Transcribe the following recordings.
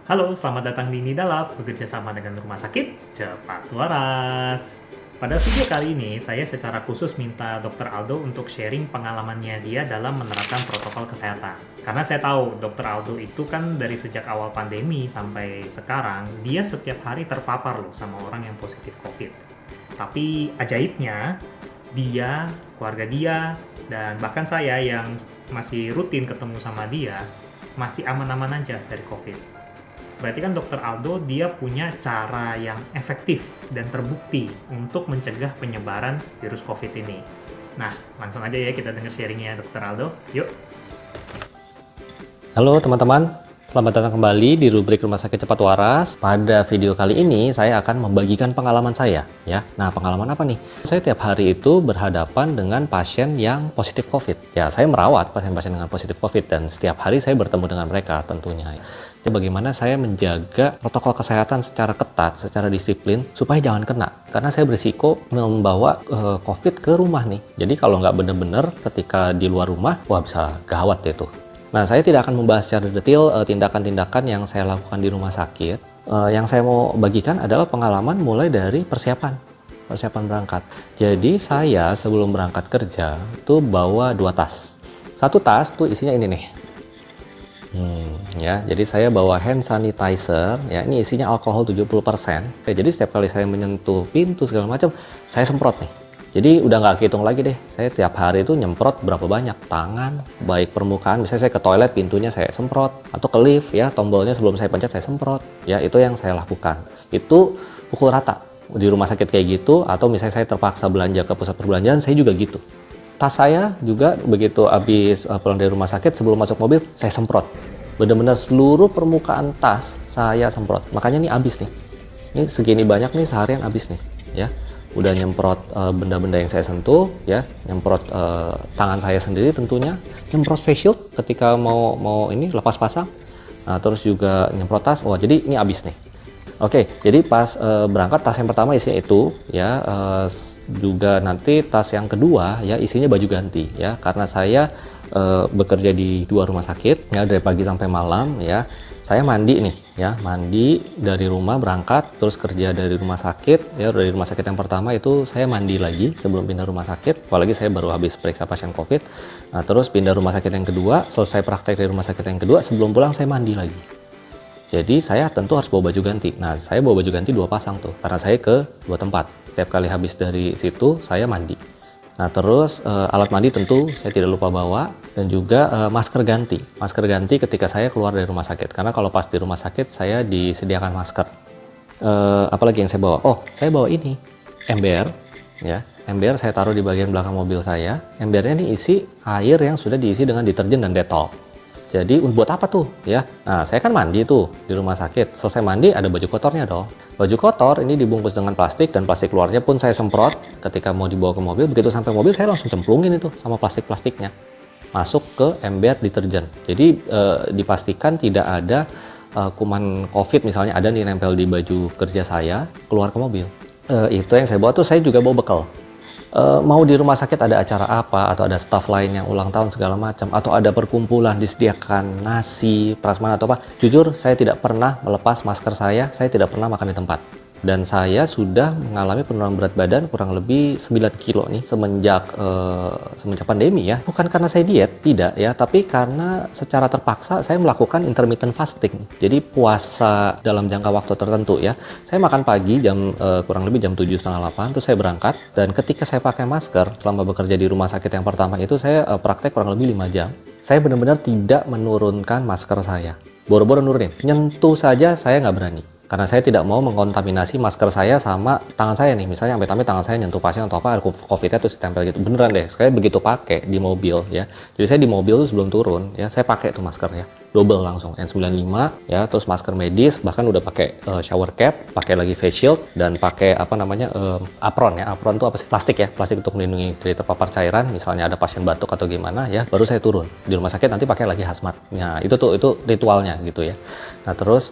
Halo, selamat datang di Nidalab, bekerja sama dengan Rumah Sakit Cepat Waras. Pada video kali ini, saya secara khusus minta Dr. Aldo untuk sharing pengalamannya dia dalam menerapkan protokol kesehatan. Karena saya tahu Dr. Aldo itu kan dari sejak awal pandemi sampai sekarang, dia setiap hari terpapar loh sama orang yang positif COVID. Tapi ajaibnya, dia, keluarga dia, dan bahkan saya yang masih rutin ketemu sama dia, masih aman-aman aja dari COVID. Berarti kan Dr. Aldo dia punya cara yang efektif dan terbukti untuk mencegah penyebaran virus COVID ini. Nah, langsung aja ya kita dengar sharingnya Dr. Aldo. Yuk. Halo teman-teman, selamat datang kembali di rubrik Rumah Sakit Cepat Waras. Pada video kali ini saya akan membagikan pengalaman saya ya. Nah, pengalaman apa nih? Saya tiap hari itu berhadapan dengan pasien yang positif COVID. Ya, saya merawat pasien-pasien dengan positif COVID dan setiap hari saya bertemu dengan mereka tentunya. Bagaimana saya menjaga protokol kesehatan secara ketat, secara disiplin, supaya jangan kena. Karena saya berisiko membawa COVID ke rumah nih. Jadi kalau nggak benar-benar ketika di luar rumah, wah bisa gawat ya tuh. Nah, saya tidak akan membahas secara detail tindakan-tindakan yang saya lakukan di rumah sakit. Yang saya mau bagikan adalah pengalaman mulai dari persiapan berangkat. Jadi saya sebelum berangkat kerja itu bawa 2 tas. Satu tas tuh isinya ini nih. Ya, jadi saya bawa hand sanitizer, ya ini isinya alkohol 70%. Jadi setiap kali saya menyentuh pintu segala macam, saya semprot nih. Jadi udah nggak hitung lagi deh, saya tiap hari itu nyemprot berapa banyak tangan, baik permukaan, misalnya saya ke toilet pintunya saya semprot, atau ke lift ya tombolnya sebelum saya pencet saya semprot. Ya itu yang saya lakukan. Itu pukul rata di rumah sakit kayak gitu, atau misalnya saya terpaksa belanja ke pusat perbelanjaan, saya juga gitu. Tas saya juga begitu habis pulang dari rumah sakit sebelum masuk mobil saya semprot. Benar-benar seluruh permukaan tas saya semprot. Makanya ini habis nih. Ini segini banyak nih seharian habis nih, ya. Udah nyemprot benda-benda yang saya sentuh, ya. Nyemprot tangan saya sendiri tentunya. Nyemprot face shield ketika mau ini lepas pasang. Nah, terus juga nyemprot tas. Wah, jadi ini habis nih. Oke, jadi pas berangkat tas yang pertama isinya itu, ya. Juga nanti tas yang kedua ya isinya baju ganti ya, karena saya bekerja di 2 rumah sakit ya, dari pagi sampai malam ya. Saya mandi nih ya, mandi dari rumah berangkat terus kerja dari rumah sakit ya. Dari rumah sakit yang pertama itu saya mandi lagi sebelum pindah rumah sakit, apalagi saya baru habis periksa pasien COVID. Nah, terus pindah rumah sakit yang kedua, selesai praktek dari rumah sakit yang kedua, sebelum pulang saya mandi lagi. Jadi saya tentu harus bawa baju ganti. Nah, saya bawa baju ganti 2 pasang tuh, karena saya ke 2 tempat. Setiap kali habis dari situ, saya mandi. Nah, terus alat mandi tentu saya tidak lupa bawa, dan juga masker ganti. Masker ganti ketika saya keluar dari rumah sakit. Karena kalau pas di rumah sakit, saya disediakan masker. Apalagi yang saya bawa? Oh, saya bawa ini, ember. Ya, ember saya taruh di bagian belakang mobil saya. Embernya ini isi air yang sudah diisi dengan deterjen dan detol. Jadi buat apa tuh ya? Nah, saya kan mandi tuh di rumah sakit. Selesai mandi ada baju kotornya dong. Baju kotor ini dibungkus dengan plastik dan plastik luarnya pun saya semprot ketika mau dibawa ke mobil. Begitu sampai mobil saya langsung cemplungin itu sama plastiknya. Masuk ke ember deterjen. Jadi dipastikan tidak ada kuman COVID misalnya ada nih nempel di baju kerja saya keluar ke mobil. Itu yang saya bawa tuh, saya juga bawa bekal. Mau di rumah sakit ada acara apa, atau ada staff lain yang ulang tahun segala macam, atau ada perkumpulan disediakan nasi, prasmanan atau apa, jujur saya tidak pernah melepas masker saya tidak pernah makan di tempat. Dan saya sudah mengalami penurunan berat badan kurang lebih 9 kilo nih semenjak pandemi ya. Bukan karena saya diet, tidak ya, tapi karena secara terpaksa saya melakukan intermittent fasting. Jadi puasa dalam jangka waktu tertentu ya. Saya makan pagi kurang lebih jam 7:30, terus saya berangkat. Dan ketika saya pakai masker selama bekerja di rumah sakit yang pertama itu, saya praktek kurang lebih 5 jam. Saya benar-benar tidak menurunkan masker saya. Boro-boro nurunin, nyentuh saja saya nggak berani. Karena saya tidak mau mengkontaminasi masker saya sama tangan saya nih. Misalnya sampai tangan saya nyentuh pasien atau apa, COVID-nya terus ditempel gitu. Beneran deh, saya begitu pakai di mobil ya. Jadi saya di mobil tuh sebelum turun ya, saya pakai tuh maskernya. Double langsung, N95 ya, terus masker medis, bahkan udah pakai shower cap, pakai lagi face shield, dan pakai apron ya. Apron tuh apa sih? Plastik ya, plastik untuk melindungi dari terpapar cairan, misalnya ada pasien batuk atau gimana ya, baru saya turun. Di rumah sakit nanti pakai lagi hazmat. Nah, itu ritualnya gitu ya. Nah, terus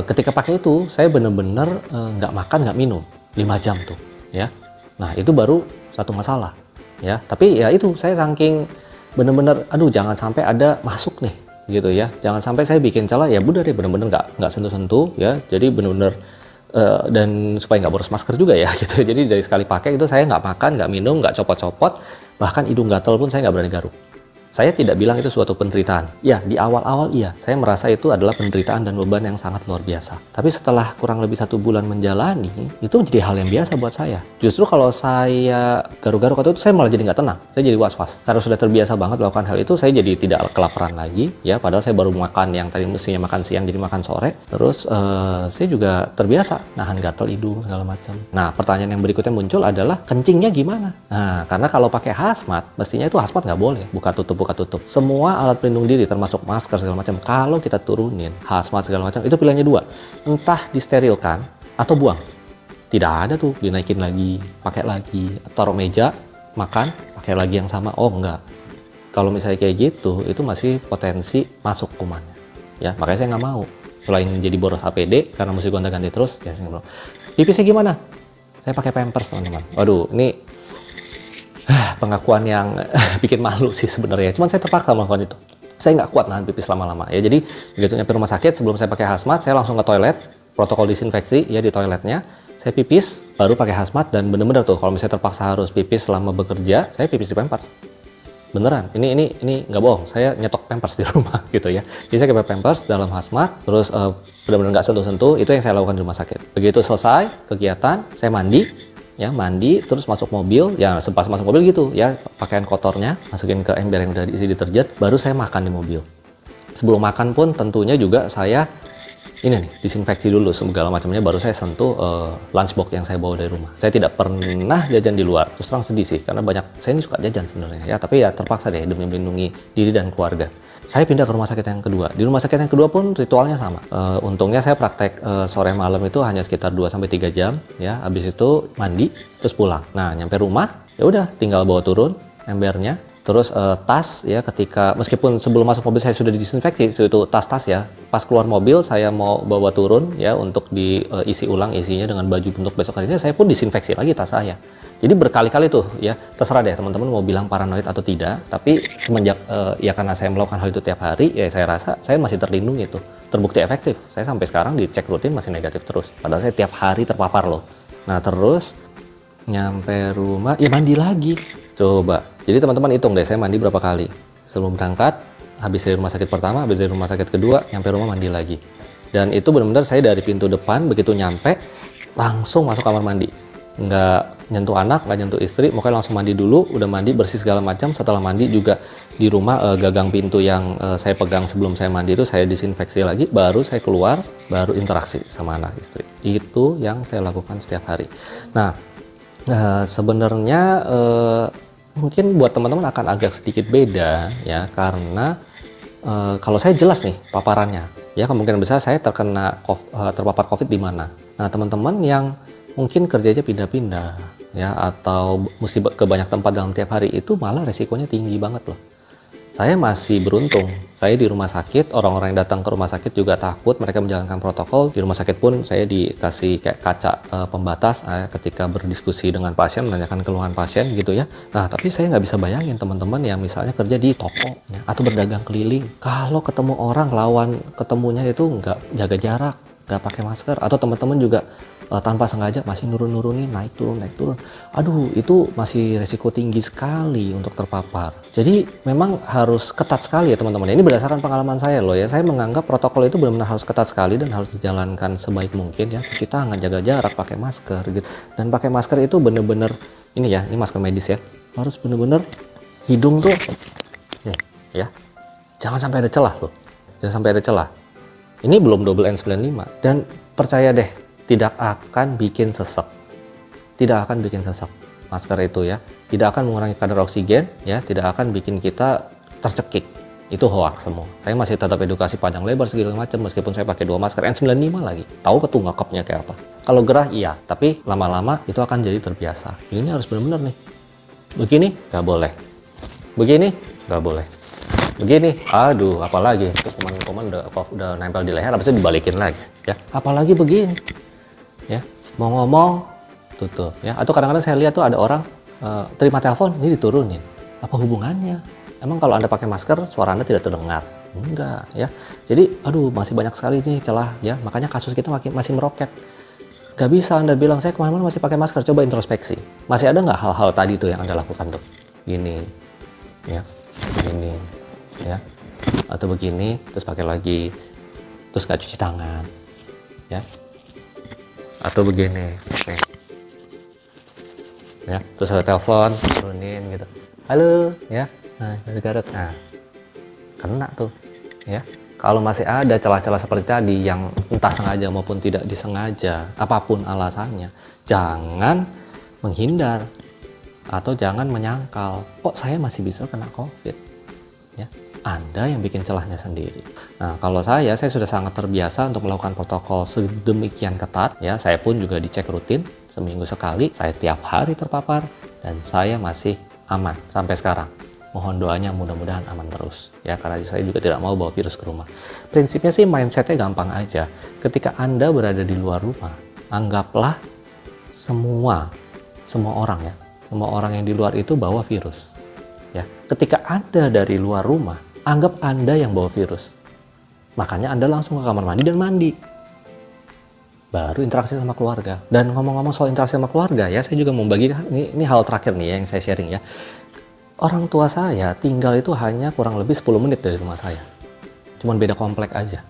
ketika pakai itu, saya bener-bener nggak makan, nggak minum 5 jam tuh ya. Nah, itu baru satu masalah ya. Tapi ya itu, saya saking bener-bener, aduh jangan sampai ada masuk nih, gitu ya. Jangan sampai saya bikin celah, ya udah deh bener-bener nggak sentuh-sentuh ya. Jadi bener-bener dan supaya nggak boros masker juga ya, gitu. Jadi dari sekali pakai itu saya nggak makan, nggak minum, nggak copot-copot, bahkan hidung gatel pun saya nggak berani garuk. Saya tidak bilang itu suatu penderitaan. Ya, di awal-awal iya, saya merasa itu adalah penderitaan dan beban yang sangat luar biasa. Tapi setelah kurang lebih 1 bulan menjalani, itu menjadi hal yang biasa buat saya. Justru kalau saya garuk-garuk atau itu, saya malah jadi nggak tenang. Saya jadi was-was. Karena sudah terbiasa banget melakukan hal itu, saya jadi tidak kelaparan lagi. Ya, padahal saya baru makan yang tadi mestinya makan siang, jadi makan sore. Terus saya juga terbiasa nahan gatal hidung segala macam. Nah, pertanyaan yang berikutnya muncul adalah kencingnya gimana? Nah, karena kalau pakai hazmat, mestinya itu hazmat nggak boleh buka tutup. Semua alat pelindung diri termasuk masker segala macam, kalau kita turunin hazmat segala macam, itu pilihannya 2, entah disterilkan atau buang. Tidak ada tuh dinaikin lagi, pakai lagi, taruh meja, makan, pakai lagi yang sama. Oh enggak, kalau misalnya kayak gitu itu masih potensi masuk kumannya ya. Makanya saya nggak mau, selain jadi boros APD karena mesti gonta-ganti terus ya. Saya ngobrol, pipisnya gimana? Saya pakai Pampers teman-teman. Waduh, ini pengakuan yang bikin malu sih sebenarnya. Cuman saya terpaksa melakukan itu. Saya nggak kuat nahan pipis lama-lama ya. Jadi begitu nyampe rumah sakit, sebelum saya pakai hazmat, saya langsung ke toilet, protokol disinfeksi ya di toiletnya. Saya pipis, baru pakai hazmat, dan bener-bener tuh kalau misalnya terpaksa harus pipis selama bekerja, saya pipis di Pampers. Beneran, ini nggak bohong. Saya nyetok Pampers di rumah gitu ya. Jadi saya pakai Pampers dalam hazmat, terus benar-benar nggak sentuh-sentuh. Itu yang saya lakukan di rumah sakit. Begitu selesai kegiatan, saya mandi, terus masuk mobil, ya pas masuk mobil gitu ya, pakaian kotornya masukin ke ember yang udah diisi deterjen, baru saya makan di mobil. Sebelum makan pun tentunya juga saya disinfeksi dulu segala macamnya, baru saya sentuh lunchbox yang saya bawa dari rumah. Saya tidak pernah jajan di luar, terus terang sedih sih, karena saya ini suka jajan sebenarnya ya, tapi ya terpaksa deh demi melindungi diri dan keluarga. Saya pindah ke rumah sakit yang kedua. Di rumah sakit yang kedua pun ritualnya sama. Untungnya saya praktek sore malam itu hanya sekitar 2-3 jam ya. Habis itu mandi terus pulang. Nah, nyampe rumah ya udah tinggal bawa turun embernya. Terus tas ya, ketika meskipun sebelum masuk mobil saya sudah didisinfeksi, itu tas-tas ya. Pas keluar mobil saya mau bawa turun ya untuk diisi ulang isinya dengan baju untuk besok harinya, saya pun disinfeksi lagi tas saya. Jadi berkali-kali tuh ya, terserah deh teman-teman mau bilang paranoid atau tidak, tapi semenjak ya karena saya melakukan hal itu tiap hari, ya saya rasa saya masih terlindungi itu, terbukti efektif. Saya sampai sekarang dicek rutin masih negatif terus, padahal saya tiap hari terpapar loh. Nah terus nyampe rumah ya mandi lagi, coba. Jadi teman-teman hitung deh, saya mandi berapa kali sebelum berangkat, habis dari rumah sakit pertama, habis dari rumah sakit kedua, nyampe rumah mandi lagi. Dan itu benar-benar saya dari pintu depan begitu nyampe langsung masuk kamar mandi. Nggak nyentuh anak, nggak nyentuh istri, makanya langsung mandi dulu, udah mandi bersih segala macam. Setelah mandi juga di rumah gagang pintu yang saya pegang sebelum saya mandi itu saya disinfeksi lagi, baru saya keluar, baru interaksi sama anak istri. Itu yang saya lakukan setiap hari. Nah sebenarnya mungkin buat teman-teman akan agak sedikit beda ya, karena kalau saya jelas nih paparannya ya, kemungkinan besar saya terpapar COVID di mana. Nah teman-teman yang mungkin kerjanya pindah-pindah ya, atau mesti ke banyak tempat dalam tiap hari, itu malah resikonya tinggi banget loh. Saya masih beruntung, saya di rumah sakit, orang-orang yang datang ke rumah sakit juga takut, mereka menjalankan protokol. Di rumah sakit pun saya dikasih kayak kaca pembatas ketika berdiskusi dengan pasien, menanyakan keluhan pasien gitu ya. Nah tapi saya nggak bisa bayangin teman-teman yang misalnya kerja di toko ya, atau berdagang keliling, kalau ketemu orang, lawan ketemunya itu nggak jaga jarak, nggak pakai masker, atau teman-teman juga tanpa sengaja masih nurunin, naik turun. Aduh, itu masih resiko tinggi sekali untuk terpapar. Jadi memang harus ketat sekali ya teman-teman. Ini berdasarkan pengalaman saya loh ya. Saya menganggap protokol itu benar-benar harus ketat sekali dan harus dijalankan sebaik mungkin ya. Cuci tangan, jaga jarak, pakai masker gitu. Dan pakai masker itu benar-benar ini masker medis ya. Harus benar-benar hidung tuh ya. Jangan sampai ada celah loh. Jangan sampai ada celah. Ini belum double N95 dan percaya deh, tidak akan bikin sesek. Tidak akan bikin sesek masker itu ya. Tidak akan mengurangi kadar oksigen ya, tidak akan bikin kita tercekik. Itu hoax semua. Saya masih tetap edukasi panjang lebar segala macam meskipun saya pakai 2 masker N95 lagi. Tahu ketunggakapnya kayak apa. Kalau gerah iya, tapi lama-lama itu akan jadi terbiasa. Ini harus benar-benar nih. Begini nggak boleh. Begini nggak boleh. Begini, aduh, apalagi itu kuman udah nempel di leher, habis itu dibalikin lagi ya. Apalagi begini. Ya, mau ngomong tutup ya. Atau kadang-kadang saya lihat tuh ada orang terima telepon ini diturunin. Apa hubungannya? Emang kalau Anda pakai masker, suara Anda tidak terdengar? Enggak, ya. Jadi, aduh, masih banyak sekali nih celah, ya. Makanya kasus kita masih meroket. Gak bisa Anda bilang, saya kemana-mana masih pakai masker. Coba introspeksi. Masih ada nggak hal-hal tadi tuh yang Anda lakukan tuh? Gini, ya. Gini, ya. Atau begini, terus pakai lagi. Terus nggak cuci tangan, ya. Atau begini, nih. Ya, terus ada telepon, turunin gitu. Halo, ya. Nah, dari Garut. Nah, kena tuh, ya. Kalau masih ada celah-celah seperti tadi yang entah sengaja maupun tidak disengaja, apapun alasannya, jangan menghindar atau jangan menyangkal, kok saya masih bisa kena COVID, ya. Anda yang bikin celahnya sendiri. Nah, kalau saya sudah sangat terbiasa untuk melakukan protokol sedemikian ketat, ya. Saya pun juga dicek rutin seminggu sekali, saya tiap hari terpapar dan saya masih aman sampai sekarang. Mohon doanya mudah-mudahan aman terus, ya, karena saya juga tidak mau bawa virus ke rumah. Prinsipnya sih mindsetnya gampang aja. Ketika Anda berada di luar rumah, anggaplah semua orang, ya, semua orang yang di luar itu bawa virus, ya. Ketika Anda dari luar rumah, anggap Anda yang bawa virus. Makanya Anda langsung ke kamar mandi dan mandi. Baru interaksi sama keluarga. Dan ngomong-ngomong soal interaksi sama keluarga, ya, saya juga mau bagi ini hal terakhir nih, ya, yang saya sharing, ya. Orang tua saya tinggal itu hanya kurang lebih 10 menit dari rumah saya. Cuman beda komplek aja.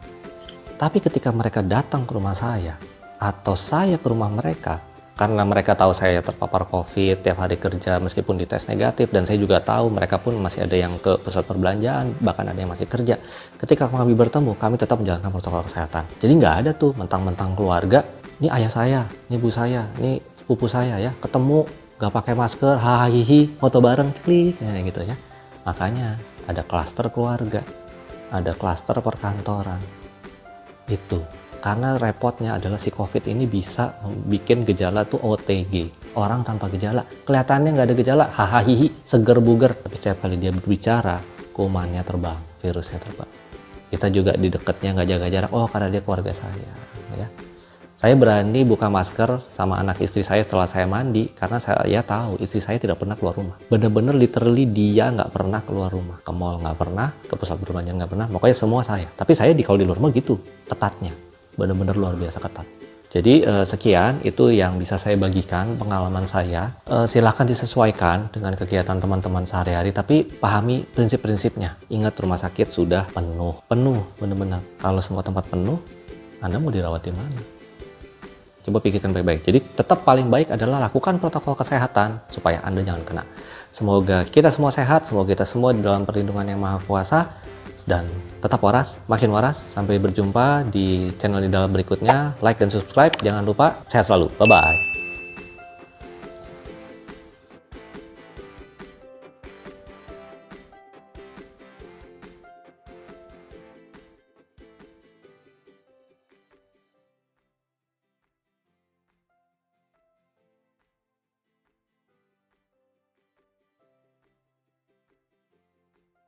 Tapi ketika mereka datang ke rumah saya atau saya ke rumah mereka, karena mereka tahu saya terpapar COVID, tiap hari kerja meskipun dites negatif, dan saya juga tahu mereka pun masih ada yang ke pusat perbelanjaan, bahkan ada yang masih kerja. Ketika kami bertemu, kami tetap menjalankan protokol kesehatan. Jadi nggak ada tuh mentang-mentang keluarga, ini ayah saya, ini ibu saya, ini sepupu saya, ya, ketemu nggak pakai masker, hahihi, foto bareng, klik, ya, gitu, ya. Makanya ada klaster keluarga, ada klaster perkantoran. Itu karena repotnya adalah si COVID ini bisa bikin gejala tuh OTG, orang tanpa gejala. Kelihatannya nggak ada gejala, hahaha, seger buger, tapi setiap kali dia berbicara, kumannya terbang, virusnya terbang. Kita juga di dekatnya nggak jaga jarak, oh karena dia keluarga saya, ya. Saya berani buka masker sama anak istri saya setelah saya mandi, karena saya tahu istri saya tidak pernah keluar rumah. Bener-bener literally dia nggak pernah keluar rumah. Ke mall nggak pernah, ke pusat perbelanjaan nggak pernah, pokoknya semua saya. Tapi saya kalau di luar rumah gitu, ketatnya. Bener-bener luar biasa ketat. Jadi sekian, itu yang bisa saya bagikan pengalaman saya. Silahkan disesuaikan dengan kegiatan teman-teman sehari-hari, tapi pahami prinsip-prinsipnya. Ingat, rumah sakit sudah penuh, bener-bener. Kalau semua tempat penuh, Anda mau dirawat di mana? Coba pikirkan baik-baik. Jadi tetap paling baik adalah lakukan protokol kesehatan supaya Anda jangan kena. Semoga kita semua sehat, semoga kita semua di dalam perlindungan Yang Maha Kuasa, dan tetap waras, makin waras. Sampai berjumpa di channel di dalam berikutnya. Like dan subscribe, jangan lupa. Sehat selalu, bye-bye.